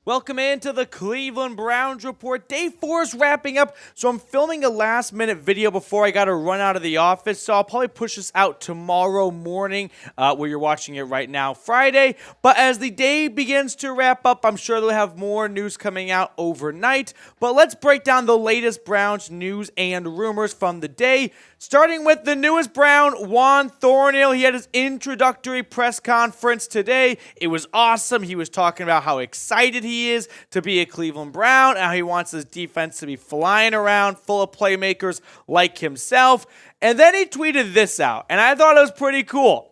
Welcome into the Cleveland Browns Report. Day 4 is wrapping up, so I'm filming a last-minute video before I got to run out of the office, so I'll probably push this out tomorrow morning, where you're watching it right now, Friday. But as the day begins to wrap up, I'm sure they'll have more news coming out overnight. But let's break down the latest Browns news and rumors from the day, starting with the newest Brown, Juan Thornhill. He had his introductory press conference today. It was awesome. He was talking about how excited he is to be a Cleveland Brown, and how he wants his defense to be flying around full of playmakers like himself. And then he tweeted this out, and I thought it was pretty cool.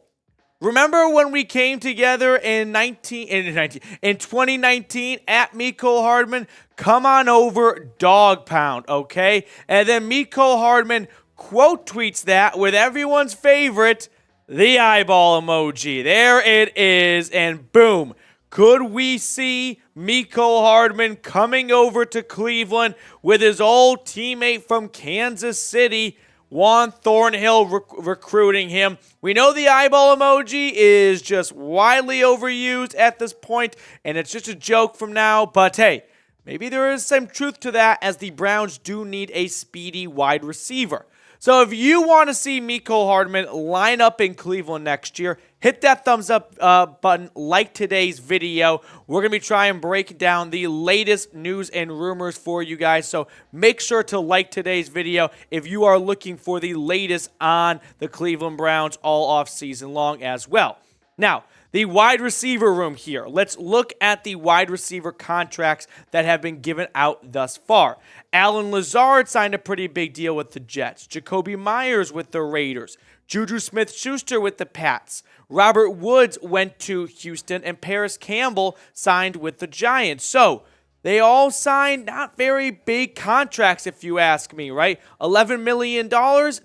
Remember when we came together in 2019 at Mecole Hardman? Come on over, Dawg Pound, okay? And then Mecole Hardman quote tweets that with everyone's favorite, the eyeball emoji. There it is, and boom. Could we see Mecole Hardman coming over to Cleveland with his old teammate from Kansas City, Juan Thornhill, recruiting him? We know the eyeball emoji is just widely overused at this point, and it's just a joke from now. But hey, maybe there is some truth to that, as the Browns do need a speedy wide receiver. So if you want to see Mecole Hardman line up in Cleveland next year, hit that thumbs up button, like today's video. We're going to be trying to break down the latest news and rumors for you guys. So make sure to like today's video if you are looking for the latest on the Cleveland Browns all off season long as well. Now, the wide receiver room here. Let's look at the wide receiver contracts that have been given out thus far. Lazard signed a pretty big deal with the Jets. Jakobi Meyers with the Raiders. JuJu Smith-Schuster with the Pats. Robert Woods went to Houston, and Parris Campbell signed with the Giants. So they all signed not very big contracts, if you ask me, right? $11 million,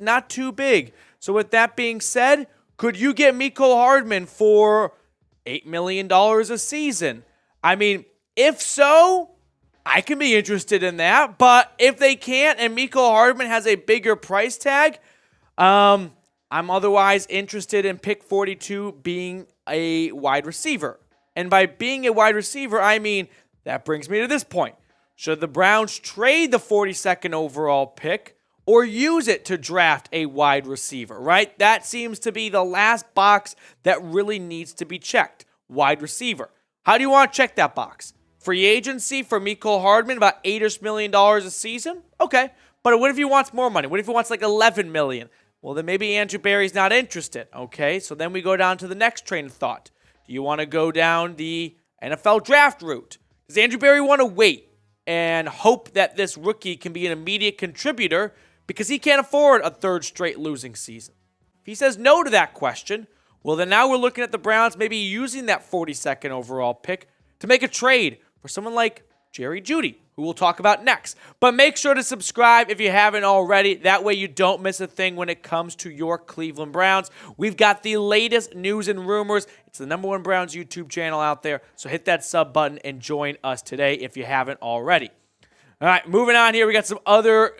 not too big. So with that being said, could you get Mecole Hardman for $8 million a season? I mean, if so, I can be interested in that. But if they can't and Mecole Hardman has a bigger price tag, I'm otherwise interested in pick 42 being a wide receiver. And by being a wide receiver, I mean, that brings me to this point. Should the Browns trade the 42nd overall pick or use it to draft a wide receiver, right? That seems to be the last box that really needs to be checked. Wide receiver. How do you want to check that box? Free agency for Mecole Hardman, about $8 million a season? Okay. But what if he wants more money? What if he wants like $11 million? Well, then maybe Andrew Berry's not interested. Okay, so then we go down to the next train of thought. Do you want to go down the NFL draft route? Does Andrew Berry want to wait and hope that this rookie can be an immediate contributor because he can't afford a third straight losing season? If he says no to that question, well, then now we're looking at the Browns maybe using that 42nd overall pick to make a trade for someone like Jerry Jeudy, who we'll talk about next. But make sure to subscribe if you haven't already. That way you don't miss a thing when it comes to your Cleveland Browns. We've got the latest news and rumors. It's the #1 Browns YouTube channel out there. So hit that sub button and join us today if you haven't already. All right, moving on here. We got some other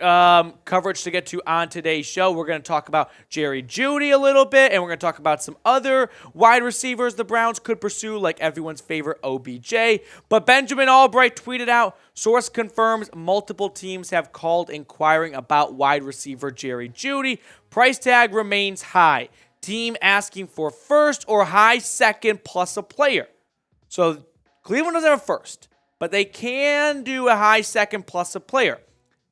coverage to get to on today's show. We're going to talk about Jerry Jeudy a little bit, and we're going to talk about some other wide receivers the Browns could pursue, like everyone's favorite OBJ. But Benjamin Albright tweeted out, source confirms multiple teams have called inquiring about wide receiver Jerry Jeudy. Price tag remains high. Team asking for first or high second plus a player. So Cleveland doesn't have a first, but they can do a high second plus a player.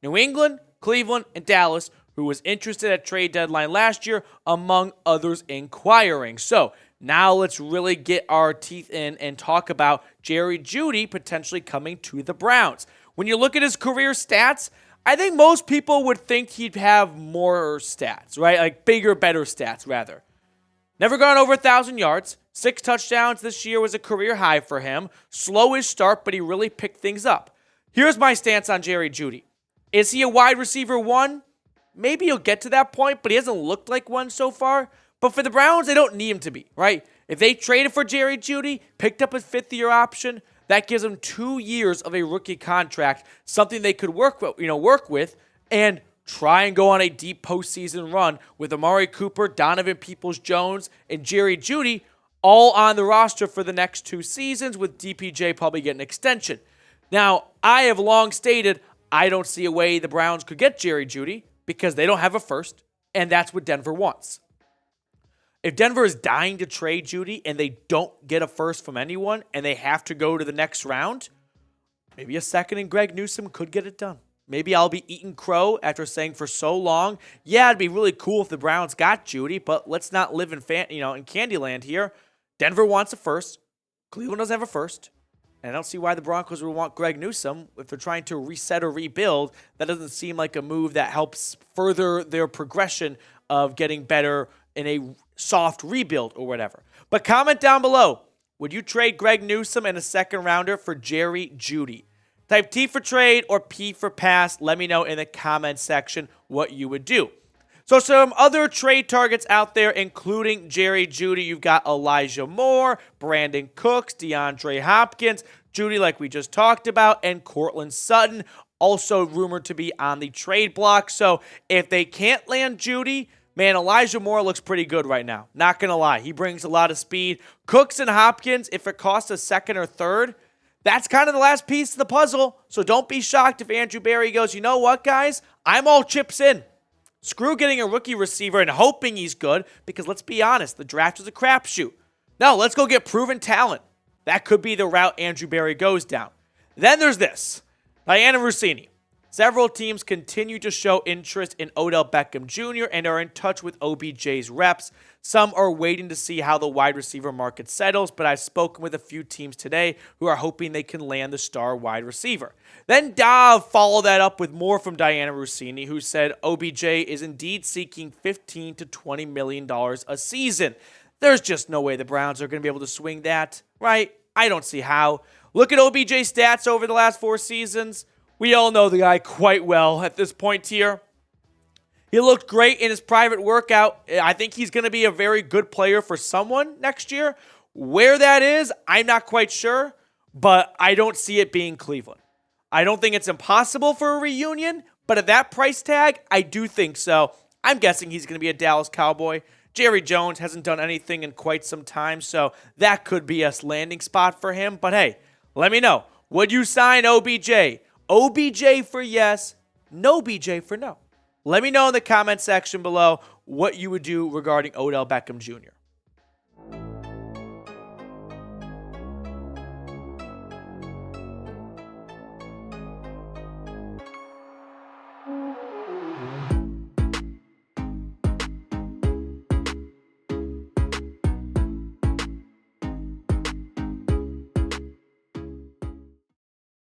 New England, Cleveland, and Dallas, who was interested at trade deadline last year, among others inquiring. So now let's really get our teeth in and talk about Jerry Jeudy potentially coming to the Browns. When you look at his career stats, I think most people would think he'd have more stats, right? Like bigger, better stats, rather. Never gone over 1,000 yards. 6 touchdowns this year was a career high for him. Slowish start, but he really picked things up. Here's my stance on Jerry Jeudy. Is he a wide receiver 1? Maybe he'll get to that point, but he hasn't looked like one so far. But for the Browns, they don't need him to be, right? If they traded for Jerry Jeudy, picked up a 5th-year option, that gives him 2 years of a rookie contract, something they could work with, and try and go on a deep postseason run with Amari Cooper, Donovan Peoples-Jones, and Jerry Jeudy all on the roster for the next 2 seasons, with DPJ probably getting an extension. Now, I have long stated I don't see a way the Browns could get Jerry Jeudy because they don't have a first, and that's what Denver wants. If Denver is dying to trade Jeudy and they don't get a first from anyone and they have to go to the next round, maybe a second and Greg Newsome could get it done. Maybe I'll be eating crow after saying for so long, yeah, it'd be really cool if the Browns got Jeudy, but let's not live in Candyland here. Denver wants a first. Cleveland doesn't have a first. And I don't see why the Broncos would want Greg Newsome if they're trying to reset or rebuild. That doesn't seem like a move that helps further their progression of getting better in a soft rebuild or whatever. But comment down below, would you trade Greg Newsome and a second rounder for Jerry Jeudy? Type T for trade or P for pass. Let me know in the comment section what you would do. So some other trade targets out there, including Jerry Jeudy. You've got Elijah Moore, Brandon Cooks, DeAndre Hopkins, Jeudy like we just talked about, and Courtland Sutton, also rumored to be on the trade block. So if they can't land Jeudy, man, Elijah Moore looks pretty good right now. Not going to lie. He brings a lot of speed. Cooks and Hopkins, if it costs a second or third, that's kind of the last piece of the puzzle. So don't be shocked if Andrew Berry goes, you know what, guys? I'm all chips in. Screw getting a rookie receiver and hoping he's good, because let's be honest, the draft is a crapshoot. No, let's go get proven talent. That could be the route Andrew Berry goes down. Then there's this. Diana Rossini. Several teams continue to show interest in Odell Beckham Jr. and are in touch with OBJ's reps. Some are waiting to see how the wide receiver market settles, but I've spoken with a few teams today who are hoping they can land the star wide receiver. Then Dawg followed that up with more from Diana Rossini, who said OBJ is indeed seeking $15 to $20 million a season. There's just no way the Browns are going to be able to swing that, right? I don't see how. Look at OBJ's stats over the last 4 seasons. We all know the guy quite well at this point here. He looked great in his private workout. I think he's going to be a very good player for someone next year. Where that is, I'm not quite sure, but I don't see it being Cleveland. I don't think it's impossible for a reunion, but at that price tag, I do think so. I'm guessing he's going to be a Dallas Cowboy. Jerry Jones hasn't done anything in quite some time, so that could be a landing spot for him. But hey, let me know. Would you sign OBJ? OBJ for yes, no BJ for no. Let me know in the comment section below what you would do regarding Odell Beckham Jr.